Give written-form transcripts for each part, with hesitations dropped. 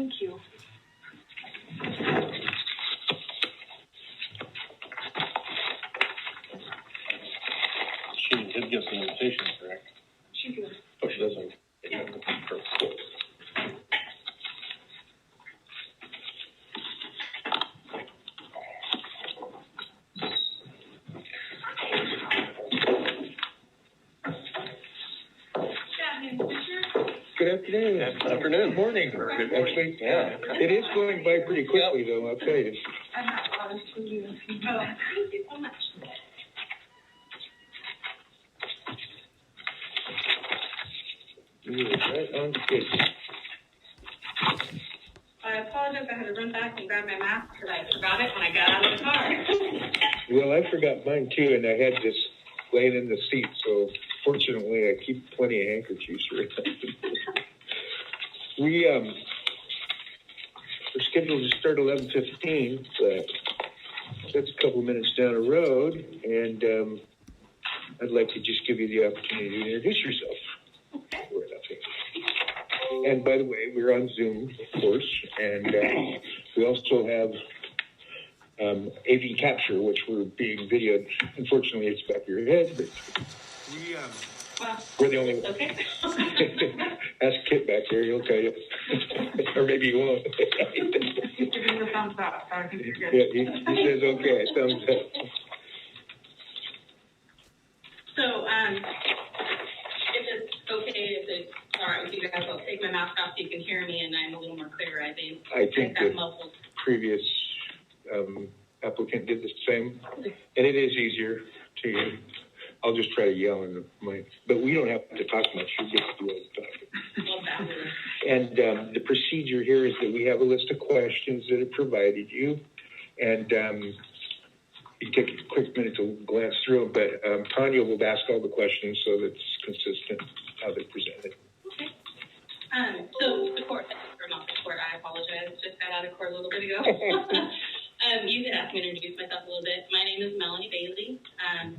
Thank you. She did give some invitations, correct? She did. Oh, she doesn't. Yeah. Good afternoon. Good afternoon. Good morning. Good morning. Actually, yeah. It is going by pretty quickly, though, I'll tell you. I'm not honest with you. Oh, thank you so much. You were right on schedule. I apologize, I had to run back and grab my mask because I forgot it when I got out of the car. Well, I forgot mine too, and I had this laying in the seat, so fortunately I keep plenty of handkerchiefs for it. We're scheduled to start 11:15, but that's a couple minutes down the road, and I'd like to just give you the opportunity to introduce yourself. Okay. And by the way, we're on Zoom, of course, and we also have AV capture, which we're being videoed. Unfortunately, it's back of your head, but we're the only one. Okay. Ask Kit back there, he'll tell you. Or maybe he won't. He's giving the thumbs up, so I think you're good. Yeah, he says, okay, thumbs up. So, if it's okay, if it's all right with you guys, I'll take my mask off so you can hear me and I'm a little more clear, I think. I think got the muffled. previous applicant did the same, and it is easier to, I'll just try to yell in the mic, but we don't have to talk much, you get to do all the talking. Well, that was And the procedure here is that we have a list of questions that are provided you, and you take a quick minute to glance through them, but Tanya will ask all the questions so that it's consistent how they're presented. okay. So the court, or not the court, I apologize, just got out of court a little bit ago. You did ask me to introduce myself a little bit. My name is Melanie Bailey, and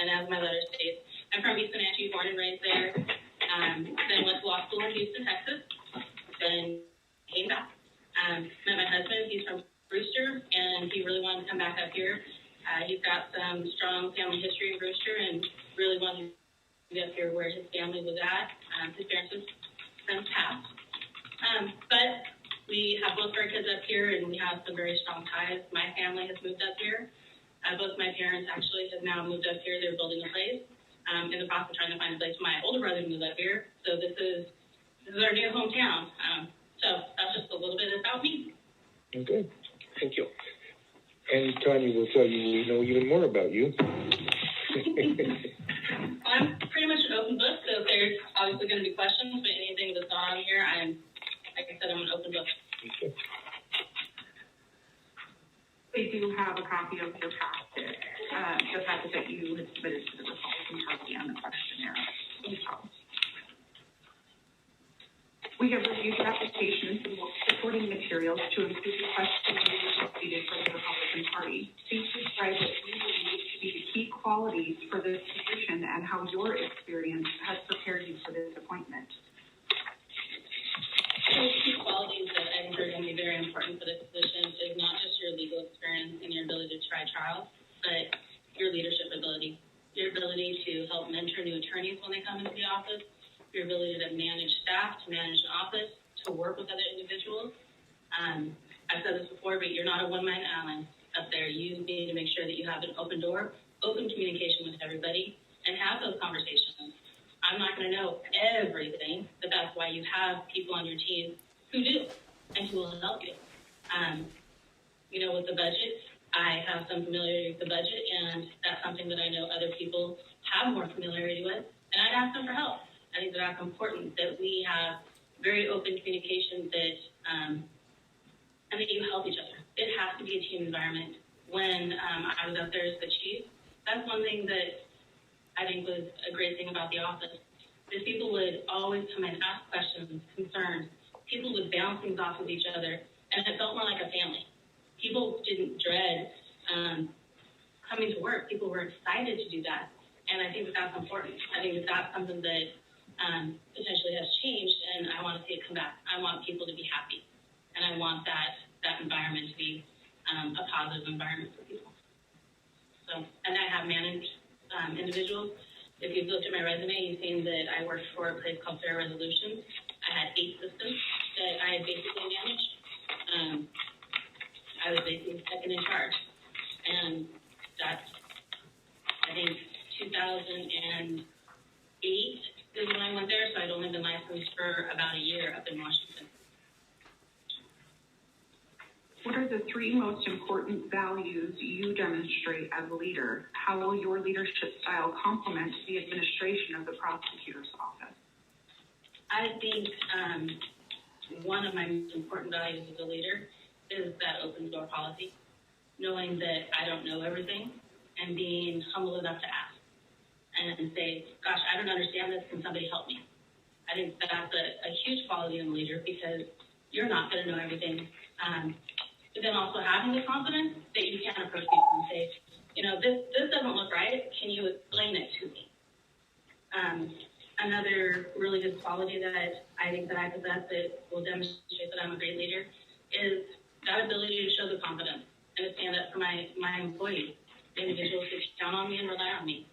as my letter states, I'm from East Wenatchee, born and raised there. Then went to law school in Houston, Texas. Then came back. Met my husband. He's from Brewster, and he really wanted to come back up here. He's got some strong family history in Brewster, and really wanted to be up here where his family was at. His parents and friends passed. But we have both our kids up here, and we have some very strong ties. My family has moved up here. Both my parents actually have now moved up here. They're building a place. In the process of trying to find a place for my older brother to move up here. So this is our new hometown. So that's just a little bit about me. Okay, thank you. And Tanya will tell you we know even more about you. I'm pretty much an open book, so there's obviously going to be questions, but anything that's not on here, like I said, I'm an open book. Okay. They do have a copy of your packet, the packet that you had submitted to the Republican Party on the questionnaire. We have reviewed your applications and supporting materials to include the questions you completed for the Republican Party. Please describe what you believe to be the key qualities for this position and how your experience has prepared you for this appointment. So the key qualities that I think are going to be very important for this position is not just your legal experience and your ability to try trials, but your leadership ability. Your ability to help mentor new attorneys when they come into the office, your ability to manage staff, to manage an office, to work with other individuals. I've said this before, but you're not a one-man island up there. You need to make sure that you have an open door, open communication with everybody, and have those conversations. I'm not going to know everything, but that's why you have people on your team who do and who will help you. With the budget, I have some familiarity with the budget, and that's something that I know other people have more familiarity with, and I'd ask them for help. I think that's important, that we have very open communication, and that you help each other. It has to be a team environment. When I was up there as the chief, that's one thing that I think was a great thing about the office, is people would always come and ask questions, concerns. People would bounce things off of each other, and it felt more like a family. People didn't dread coming to work. People were excited to do that, and I think that that's important. I think that that's something that potentially has changed, and I want to see it come back. I want people to be happy. want that environment to be a positive environment for people. So, and I have managed individuals. If you've looked at my resume, you've seen that I worked for a place called Fair Resolutions. I had 8 systems that I had basically managed. I was basically second in charge. And that's, I think, 2008 is when I went there, so I'd only been licensed for about a year up in Washington. What are the 3 most important values you demonstrate as a leader? How will your leadership style complement the administration of the prosecutor's office? I think one of my most important values as a leader is that open door policy, knowing that I don't know everything and being humble enough to ask and say, gosh, I don't understand this, can somebody help me? I think that's a huge quality in a leader because you're not going to know everything. But then also having the confidence that you can approach people and say, this doesn't look right. Can you explain it to me? Another really good quality that I think that I possess that will demonstrate that I'm a great leader is that ability to show the confidence and to stand up for my employees, the individuals who count on me and rely on me.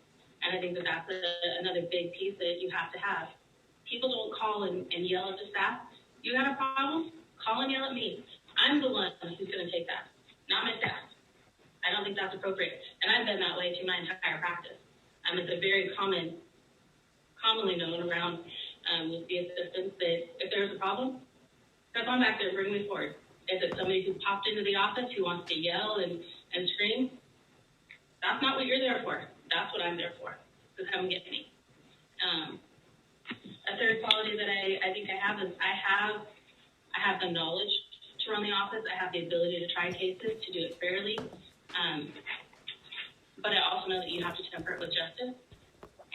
And I think that that's another big piece that you have to have. People don't call and yell at the staff. You got a problem? Call and yell at me. I'm the one who's going to take that, not my staff. I don't think that's appropriate. And I've been that way through my entire practice. It's a very commonly known around with the assistants that if there's a problem, step on back there, bring me forward. If it's somebody who popped into the office who wants to yell and scream, that's not what you're there for. That's what I'm there for. So come get me. A third quality that I think I have is I have the knowledge to run the office. I have the ability to try cases, to do it fairly. But I also know that you have to temper it with justice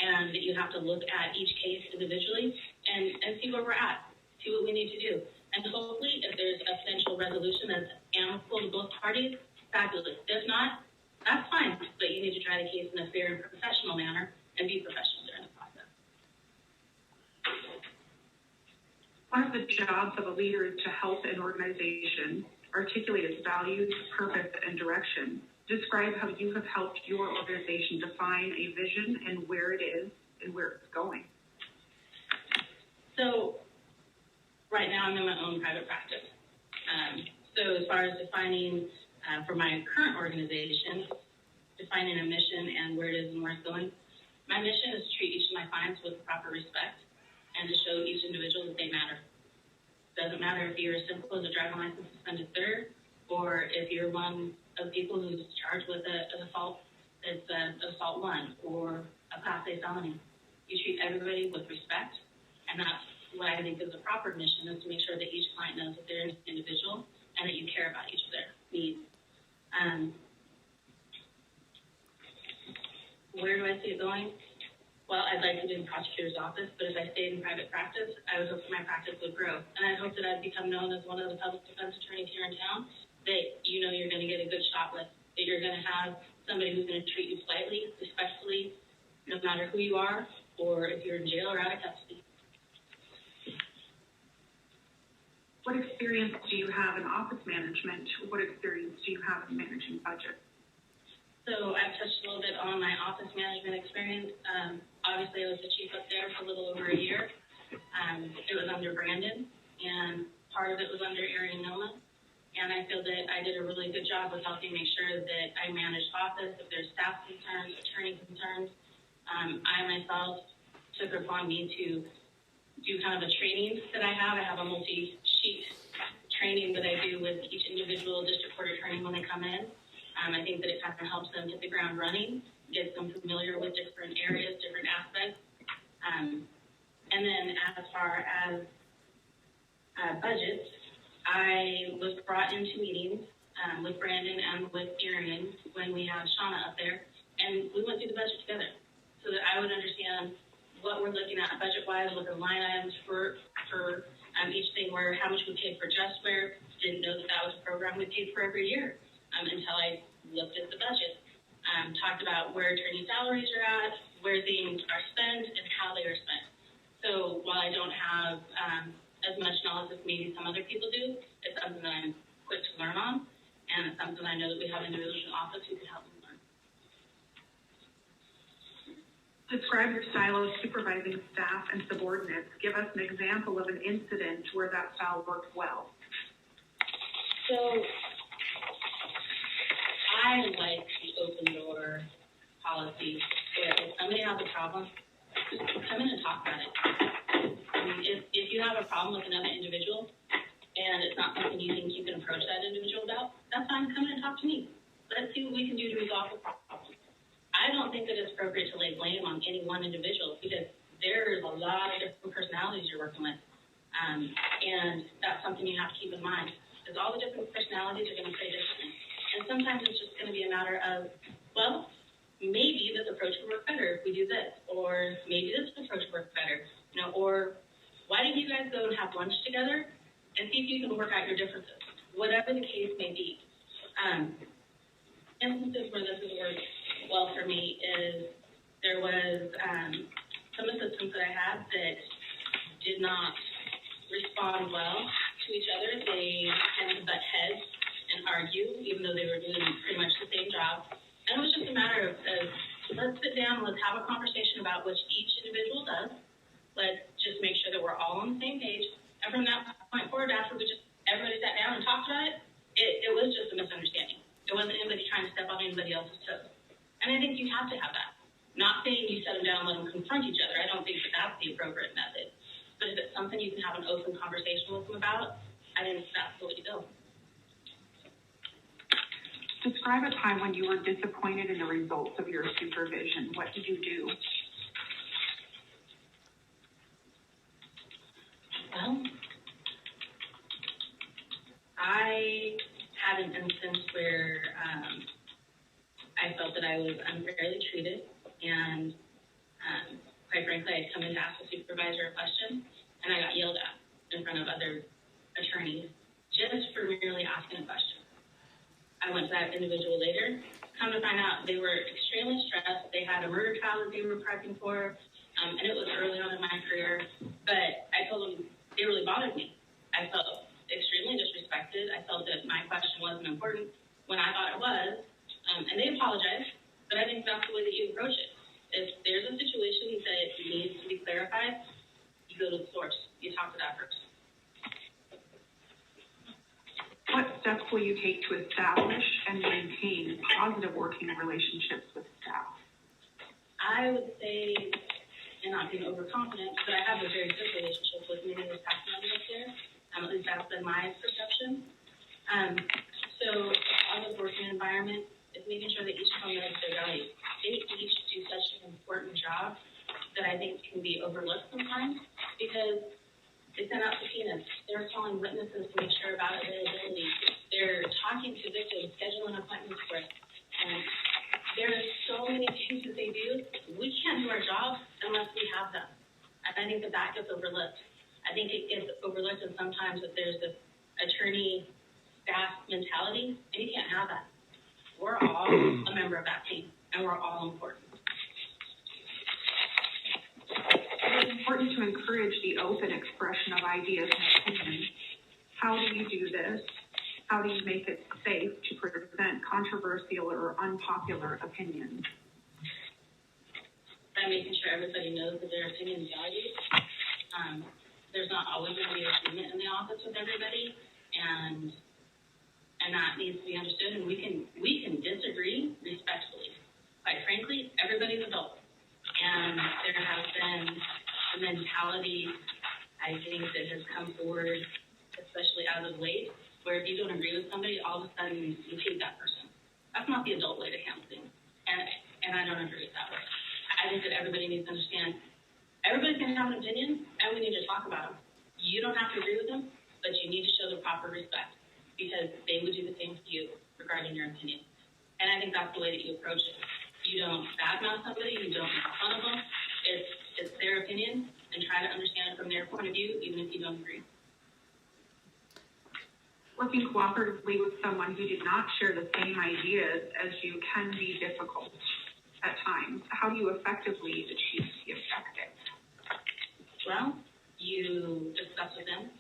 and that you have to look at each case individually and see where we're at, see what we need to do. And hopefully, if there's a potential resolution that's amicable to both parties, fabulous. If not, that's fine. But you need to try the case in a fair and professional manner and be professional during the process. One of the jobs of a leader is to help an organization articulate its values, purpose, and direction. Describe how you have helped your organization define a vision and where it is and where it's going. So right now I'm in my own private practice. So as far as defining for my current organization, defining a mission and where it is and where it's going, my mission is to treat each of my clients with proper respect and to show each individual that they matter. Doesn't matter if you're as simple as a driving license suspended third, or if you're one of the people who's charged with an assault, it's assault 1 or a Class A felony. You treat everybody with respect, and that's what I think is a proper mission, is to make sure that each client knows that they're an individual and that you care about each of their needs. Where do I see it going? Well, I'd like to do in the prosecutor's office, but if I stayed in private practice, I would hope that my practice would grow. And I'd hope that I'd become known as one of the public defense attorneys here in town that you're going to get a good shot with, that you're going to have somebody who's going to treat you slightly, respectfully, no matter who you are, or if you're in jail or out of custody. What experience do you have in office management? What experience do you have in managing budget? So I've touched a little bit on my office management experience. Obviously, I was the chief up there for a little over a year. It was under Brandon, and part of it was under Aaron Noma. And I feel that I did a really good job with helping make sure that I managed office. If there's staff concerns, attorney concerns, I myself took it upon me to do kind of a training that I have. I have a multi-sheet training that I do with each individual district court attorney when they come in. I think that it kind of helps them hit the ground running, get them familiar with different areas, different aspects. And then as far as budgets, I was brought into meetings with Brandon and with Aaron when we had Shauna up there, and we went through the budget together so that I would understand what we're looking at budget-wise, what the line items for each thing were, how much we paid for JustWare. Didn't know that was a program we paid for every year until I looked at the budget. Talked about where attorney salaries are at, where things are spent, and how they are spent. So while I don't have as much knowledge as maybe some other people do, it's something that I'm quick to learn on, and it's something I know that we have individuals in the office who can help me learn. Describe your style of supervising staff and subordinates. Give us an example of an incident where that style worked well. So, I like the open door policy where if somebody has a problem, just come in and talk about it. I mean, if you have a problem with another individual and it's not something you think you can approach that individual about, that's fine, come in and talk to me. Let's see what we can do to resolve the problem. I don't think that it's appropriate to lay blame on any one individual because there's a lot of different personalities you're working with. And that's something you have to keep in mind because all the different personalities are going to play differently. And sometimes it's just going to be a matter of, well, maybe this approach would work better if we do this, or maybe this approach would work better, or why don't you guys go and have lunch together and see if you can work out your differences, whatever the case may be. Instances where this has worked well for me is there was some assistants that I had that did not respond well to each other. They tended to butt heads and argue, even though they were doing pretty much the same job. And it was just a matter of let's sit down and let's have a conversation about what each individual does. Let's just make sure that we're all on the same page. And from that point forward, after everybody sat down and talked about it, it was just a misunderstanding. It wasn't anybody trying to step on anybody else's toes. And I think you have to have that. Not saying you set them down and let them confront each other. I don't think that that's the appropriate method. But if it's something you can have an open conversation with them about, I think that's the way to go. Describe a time when you were disappointed in the results of your supervision. What did you do? Well, I had an instance where I felt that I was unfairly treated, and quite frankly, I'd come in to ask the supervisor a question, and I got yelled at in front of other attorneys just for merely asking a question. I went to that individual later, come to find out they were extremely stressed. They had a murder trial that they were prepping for, and it was early on in my career, but I told them it really bothered me. I felt extremely disrespected. I felt that my question wasn't important when I thought it was, and they apologized, but I think that's the way that you approach it. If there's a situation that needs to be clarified, you go to the source. You talk to that person. What steps will you take to establish and maintain positive working relationships with staff? I would say, and not being overconfident, but I have a very good relationship with many of the staff members up there. At least that's been my perception. So a positive working environment is making sure that each of them knows their value. They each do such an important job that I think can be overlooked sometimes because they send out subpoenas. They're calling witnesses to make sure about availability. They're talking to victims, scheduling appointments for it. And there are so many things that they do. We can't do our job unless we have them. And I think that gets overlooked. I think it gets overlooked, and sometimes that there's this attorney-staff mentality, and you can't have that. We're all a member of that team, and we're all important. It is important to encourage the open expression of ideas and opinions. How do you do this? How do you make it safe to present controversial or unpopular opinions? By making sure everybody knows that their opinion is valued. There's not always going to be agreement in the office with everybody, and that needs to be understood. And we can disagree respectfully. Quite frankly, everybody's adult, and there has been a mentality, I think, that has come forward, especially as of late, where if you don't agree with somebody, all of a sudden you hate that person. That's not the adult way to handle things, and I don't agree with that way. I think that everybody needs to understand everybody's going to have an opinion, and we need to talk about them. You don't have to agree with them, but you need to show the proper respect because they would do the same to you regarding your opinion. And I think that's the way that you approach it. You don't badmouth somebody, you don't make fun of them. It's their opinion, and try to understand it from their point of view, even if you don't agree. Working cooperatively with someone who did not share the same ideas as you can be difficult at times. How do you effectively achieve the objective? Well, you discuss with them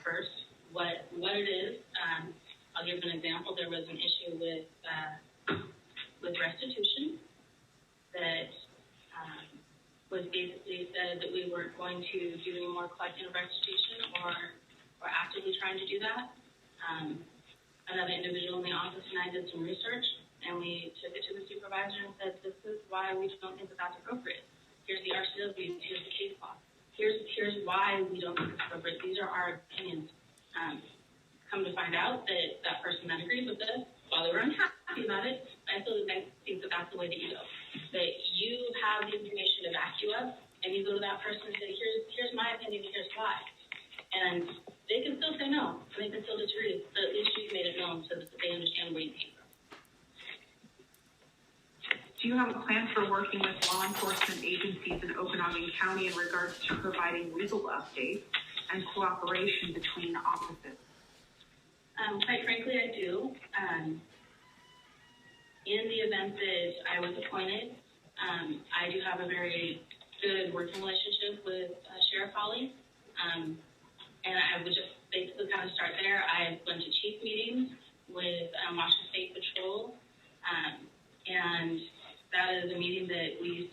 first what it is. I'll give an example. There was an issue with restitution that was basically said that we weren't going to do any more collecting of restitution or actively trying to do that. Another individual in the office and I did some research, and we took it to the supervisor and said, this is why we don't think that that's appropriate. Here's the RCW, here's the case law. Here's why we don't think it's appropriate. These are our opinions. Come to find out that that person then agrees with this, while they were unhappy about it, I still think that that's the way that you go. That you have the information to back you up, and you go to that person and say, here's my opinion, here's why. And they can still say no, and they can still disagree, but at least you've made it known so that they understand where you came from. Do you have a plan for working with law enforcement agencies in Okanagan County in regards to providing legal updates and cooperation between offices? Quite frankly, I do. In the event that I was appointed, I do have a very good working relationship with Sheriff Holly. And I would just basically kind of start there. I went to chief meetings with Washington State Patrol, and that is a meeting that we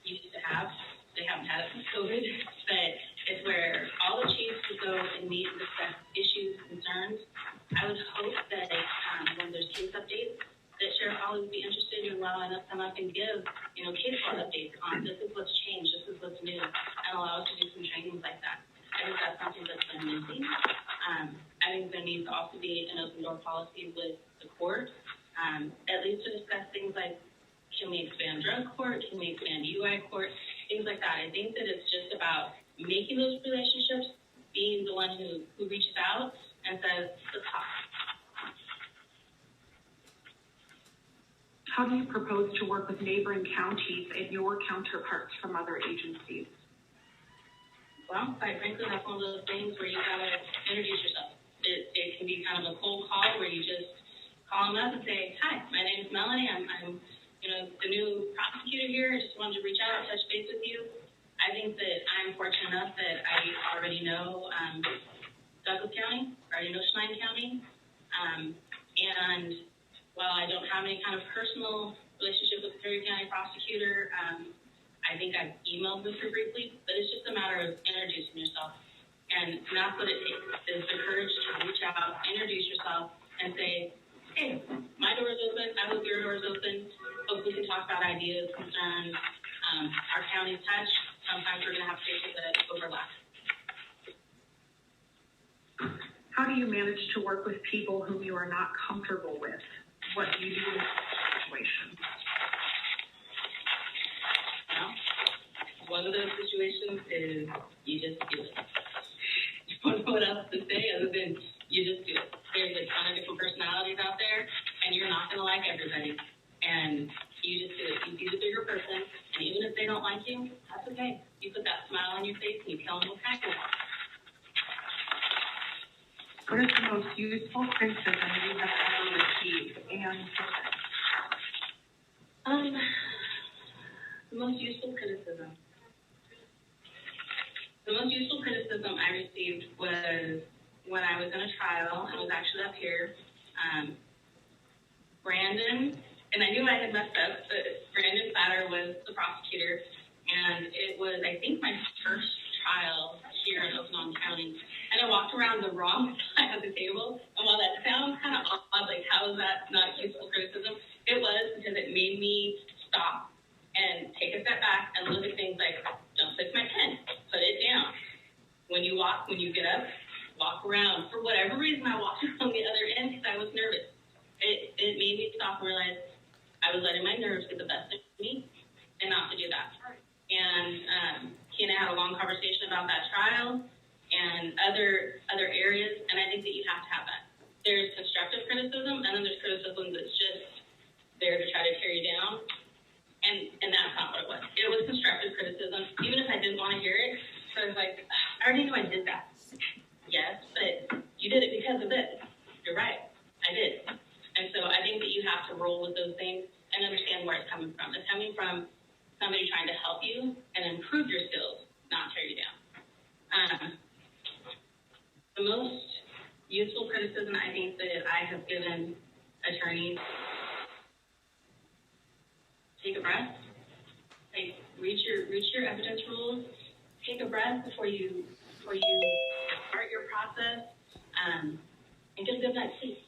used to have. They haven't had it since COVID, but it's where all the chiefs would go and meet and discuss issues, concerns. I would hope that when there's case updates, that Sheriff Holly would be interested in allowing us to come up and give, case law updates on this is what's changed, this is what's new, and allow us to do some trainings like that. I think that's something that's been missing. I think there needs to also be an open door policy with the court, at least to discuss things like, can we expand drug court? Can we expand UI court? Things like that. I think that it's just about making those relationships, being the one who reaches out and says, let's talk. How do you propose to work with neighboring counties and your counterparts from other agencies? Well, quite frankly, that's one of those things where you gotta introduce yourself. It can be kind of a cold call where you just call them up and say, hi, my name is Melanie. I'm the new prosecutor here. I just wanted to reach out and touch base with you. I think that I'm fortunate enough that I already know Douglas County, I already know Schneid County. And while I don't have any kind of personal relationship with the Perry County prosecutor, I think I've emailed with her briefly, but it's just a matter of introducing yourself. And that's what it takes, is the courage to reach out, introduce yourself, and say, hey, my door is open, I hope your door is open. Hope we can talk about ideas, concerns. Our counties touch. Sometimes we're going to have cases that overlap. How do you manage to work with people whom you are not comfortable with? What do you do in that situation? Well, one of those situations is you just do it. You don't know what else to say other than you just do it. There's a ton of different personalities out there, and you're not going to like everybody. And you just do it. You be the bigger person, and even if they don't like you, that's okay. You put that smile on your face, and you tell them what kind of are. What is the most useful criticism you have ever received, and the most useful criticism. The most useful criticism I received was when I was in a trial, and it was actually up here. Brandon, and I knew I had messed up, but Brandon Platter was the prosecutor, and it was, I think, my first trial here in Okanagan County. And I walked around the wrong side of the table, and while that sounds kind of odd, like how is that not useful criticism, it was because it made me stop and take a step back and look at things like, don't click my pen, put it down. When you get up, walk around. For whatever reason, I walked on the other end because I was nervous. It made me stop and realize I was letting my nerves get the best of me and not to do that. And he and I had a long conversation about that trial and other areas, and I think that you have to have that. There's constructive criticism, and then there's criticism that's just there to try to tear you down, and that's not what it was. It was constructive criticism, even if I didn't want to hear it. So I was like, I already knew I did that. Yes, but you did it because of this. You're right, I did. And so I think that you have to roll with those things and understand where it's coming from. It's coming from somebody trying to help you and improve your skills, not tear you down. The most useful criticism I think that I have given attorneys. Take a breath. Like, read your evidence rules. Take a breath before you start your process, and get a good night's sleep.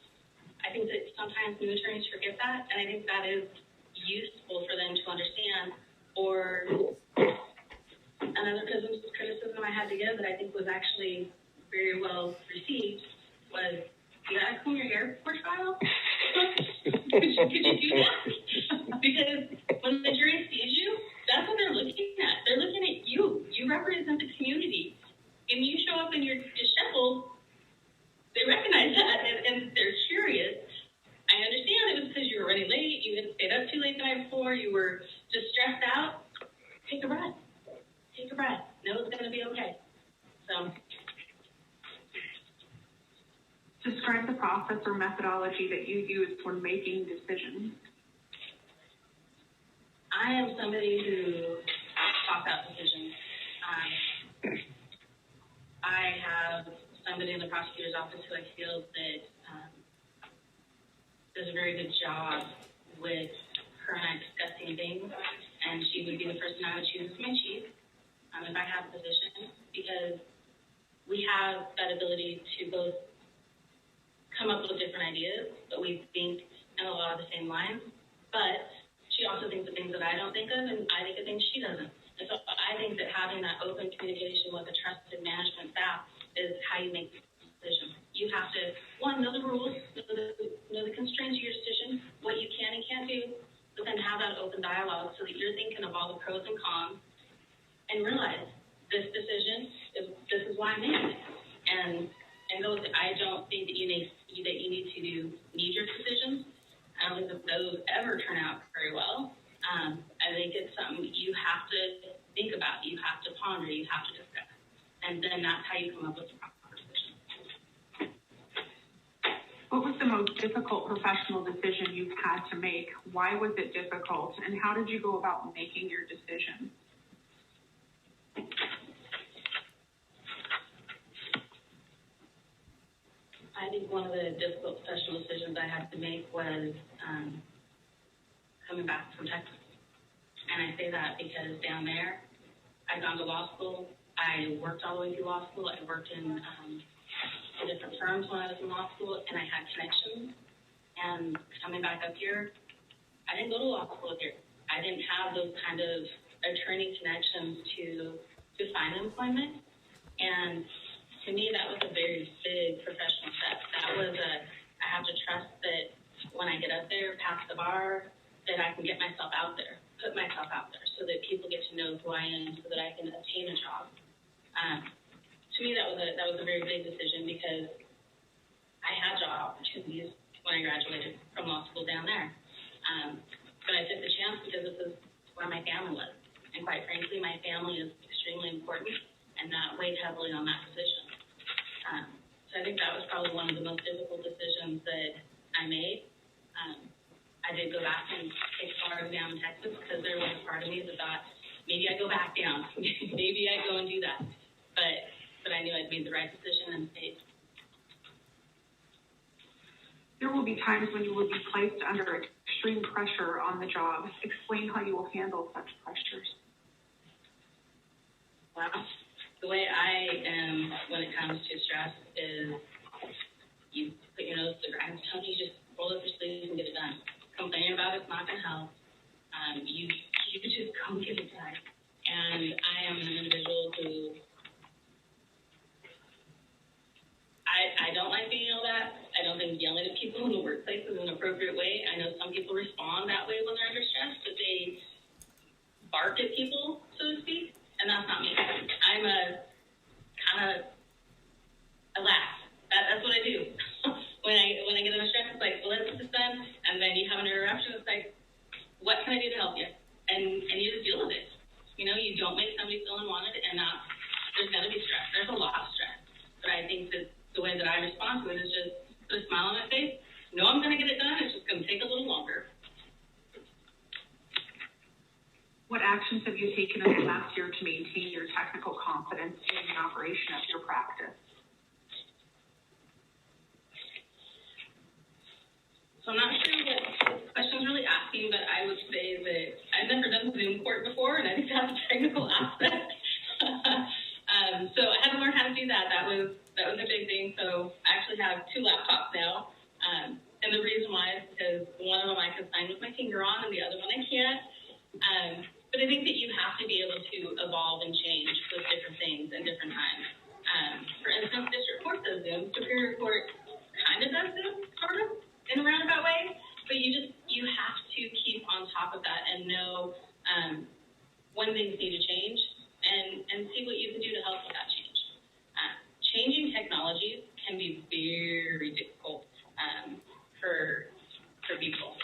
I think that sometimes new attorneys forget that, and I think that is useful for them to understand. Or another criticism I had to give that I think was actually very well received was, you gotta comb your hair before trial? could you do that? Because when the jury sees you, that's what they're looking at. They're looking at you. You represent the community. And you show up and you're disheveled, they recognize that, and they're curious. I understand it was because you were running late, you had stayed up too late the night before, you were just stressed out. Take a breath. Take a breath. Know it's going to be okay. So. Describe the process or methodology that you use when making decisions. I am somebody who talks out decisions. I have somebody in the prosecutor's office who I feel that does a very good job with her and I discussing things, and she would be the person I would choose as my chief if I have a position, because we have that ability to both come up with different ideas, but we think in a lot of the same lines. But she also thinks of things that I don't think of, and I think of things she doesn't. And so I think that having that open communication with a trusted management staff is how you make decisions. You have to, one, know the rules, know the constraints of your decision, what you can and can't do, but then have that open dialogue so that you're thinking of all the pros and cons and realize this decision this is why I made it. And those, I don't think that you need to do knee-jerk decisions. I don't think that those ever turn out very well. I think it's something you have to think about, you have to ponder, you have to discuss. And then that's how you come up with the proper decision. What was the most difficult professional decision you've had to make? Why was it difficult? And how did you go about making your decision? I think one of the difficult professional decisions I had to make was coming back from Texas. And I say that because down there, I'd gone to law school. I worked all the way through law school. I worked in different firms when I was in law school, and I had connections. And coming back up here, I didn't go to law school up here. I didn't have those kind of attorney connections to find employment. And to me, that was a very big professional step. That was I have to trust that when I get up there, past the bar, that I can get myself out there, put myself out there so that people get to know who I am so that I can obtain a job. To me, that was a very big decision because I had job opportunities when I graduated from law school down there. But I took the chance because this is where my family was. And quite frankly, my family is extremely important, and that weighed heavily on that decision. So I think that was probably one of the most difficult decisions that I made. I did go back and take a bar down in Texas because there was a part of me that thought, maybe I go back down. Maybe I go and do that. But I knew I'd made the right decision and stayed. There will be times when you will be placed under extreme pressure on the job. Explain how you will handle such pressures. Well, the way I am when it comes to stress is you put your nose to the grindstone, you just roll up your sleeves and get it done. Complaining about it's not going to help. You just go get it done. And I am an individual who I don't like being yelled at. I don't think yelling at people in the workplace is an appropriate way. I know some people respond that way when they're under stress, that they bark at people, so to speak, and that's not me. I'm a kind of a laugh. That's what I do. when I get under stress, it's like, well, let's get this done, and then you have an interruption. It's like, what can I do to help you? And you just deal with it. You know, you don't make somebody feel unwanted, and there's going to be stress. There's a lot of stress. But I think that the way that I respond to it is just put a smile on my face. No, I'm going to get it done. It's just going to take a little longer. What actions have you taken in the last year to maintain your technical competence in the operation of your practice? Zoom court before, and I think that's a technical aspect. So I had to learn how to do that. That was a big thing. So I actually have 2 laptops now. And the reason why is because one of them I can sign with my finger on, and the other one I can't. But I think that you have to be able to evolve and change with different things and different times. For instance, district court does Zoom, Superior Court kind of does Zoom, sort of, in a roundabout way. But you have to keep on top of that and know when things need to change and see what you can do to help with that change. Changing technologies can be very difficult for people.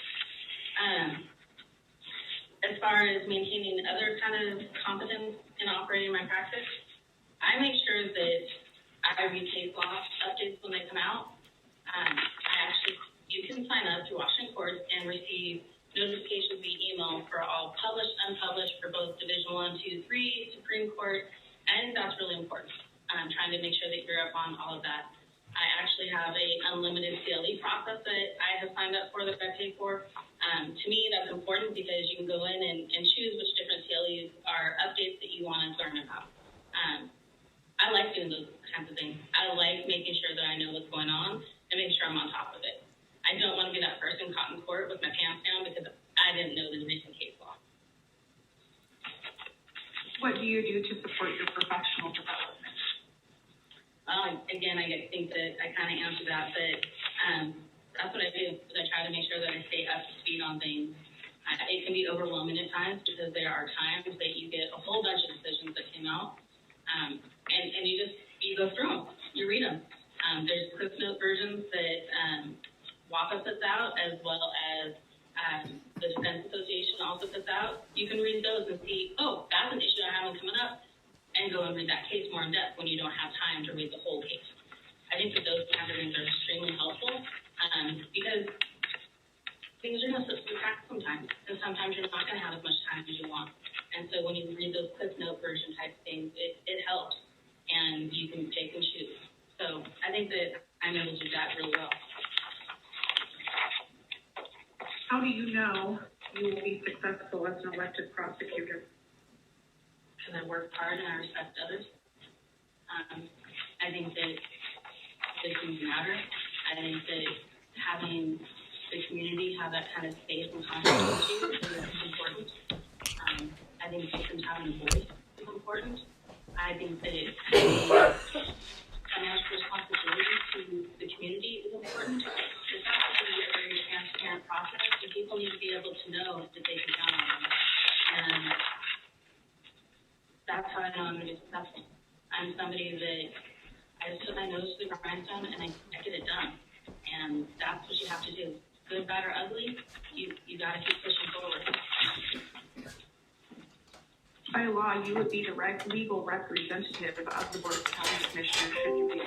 As far as maintaining other kind of competence in operating my practice, I make sure that I read case law updates when they come out. You can sign up through Washington Court and receive notifications via email for all published, unpublished for both Division 1, 2, 3, Supreme Court. And I think that's really important. I'm trying to make sure that you're up on all of that. I actually have a unlimited CLE process that I have signed up for that I pay for. To me, that's important because you can go in and choose which different CLEs are updates that you want to learn about. I like doing those kinds of things. I like making sure that I know what's going on and making sure I'm on top of it. I don't want to be that person caught in court with my pants down because I didn't know the recent case law. What do you do to support your professional development? Again, I think that I kind of answered that, but that's what I do. Is I try to make sure that I stay up to speed on things. It can be overwhelming at times because there are times that you get a whole bunch of decisions that came out, and you go through them, you read them. There's Cliff Note versions that WAPA puts out, as well as the Defense Association also puts out. You can read those and see, oh, that's an issue I have coming up, and go and read that case more in depth when you don't have time to read the whole case. I think that those kinds of things are extremely helpful because things are going to slip through the cracks sometimes, and sometimes you're not going to have as much time as you want. And so when you read those Cliff Note version type things, it helps, and you can pick and choose. So I think that I'm able to do that really well. How do you know you will be successful as an elected prosecutor? Because I work hard and I respect others. I think that victims matter. I think that having the community have that kind of space and confidence is important. I think victims having a voice is important. I think that financial responsibility to the community is important. It's has to be a very transparent process, and people need to be able to know that they can count on them. And that's how I know I'm going to be successful. I'm somebody that I just put my nose to the grindstone and I get it done. And that's what you have to do. Good, bad, or ugly, you got to keep pushing forward. By law, you would be the legal representative of the Board of County Commissioners should you be.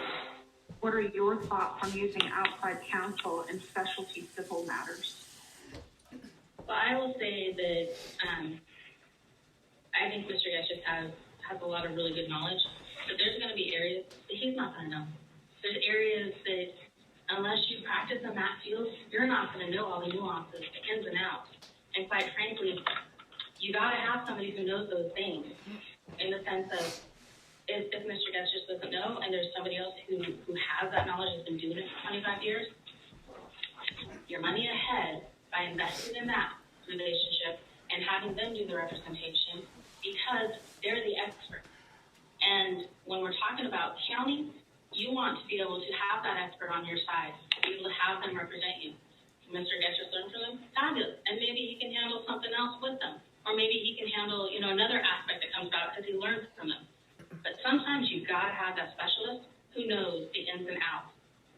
What are your thoughts on using outside counsel in specialty civil matters? Well, I will say that I think Mr. Getchis has a lot of really good knowledge, but there's going to be areas that he's not going to know. There's areas that unless you practice in that field, you're not going to know all the nuances, the ins and outs. And quite frankly, you got to have somebody who knows those things in the sense of if Mr. Getchis doesn't know and there's somebody else who has that knowledge, has been doing it for 25 years, you're money ahead by investing in that relationship and having them do the representation because they're the expert. And when we're talking about county, you want to be able to have that expert on your side, be able to have them represent you. Mr. Getchis learn from them, fabulous. And maybe he can handle something else with them. Or maybe he can handle, another aspect that comes about because he learns from them. But sometimes you've got to have that specialist who knows the ins and outs.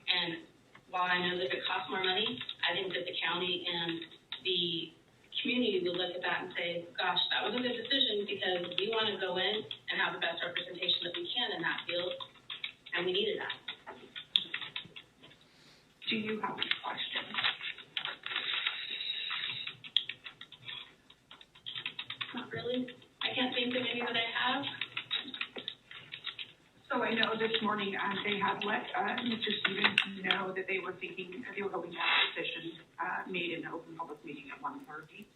And while I know that it costs more money, I think that the county and the community will look at that and say, gosh, that was a good decision because we want to go in and have the best representation that we can in that field, and we needed that. Do you have any questions? Not really. I can't think of any that I have. So I know that this morning, they had let, Mr. Stevens know that they were hoping to have a decision, made in an open public meeting at 1:30.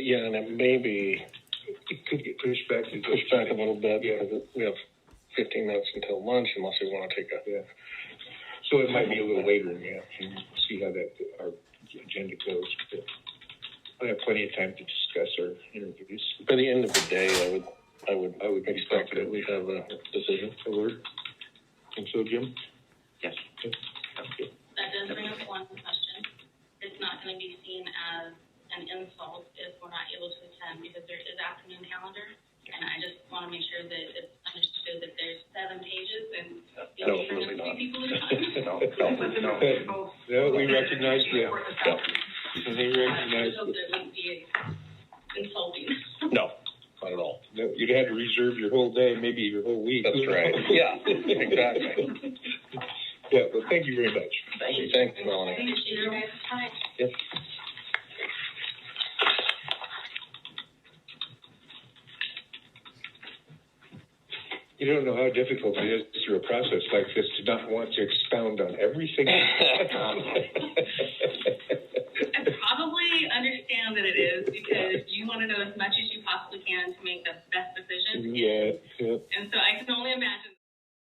Yeah, and it may be It could get pushed back a little bit because we have 15 minutes until lunch unless we want to take a. Yeah. So it might be a little later in the afternoon. See how that our agenda goes. But I have plenty of time to discuss our interviews. By the end of the day, I would expect that we have a decision. A word. And so, Jim. Yes. Okay. That does bring up one question. It's not going to be seen as an insult if we're not able to attend because there is afternoon calendar. And I just want to make sure that it's understood that there's 7 pages and No, really not. people at a time. No, we recognize that. And they I recognize hope that wouldn't be insulting. No, not at all. that you'd have to reserve your whole day, maybe your whole week. That's right. Yeah, exactly. Yeah, well, thank you very much. Thanks, Melanie. Thank you guys' time. Yep. You don't know how difficult it is through a process like this to not want to expound on everything. I probably understand that it is because you want to know as much as you possibly can to make the best decision. Yeah. And so I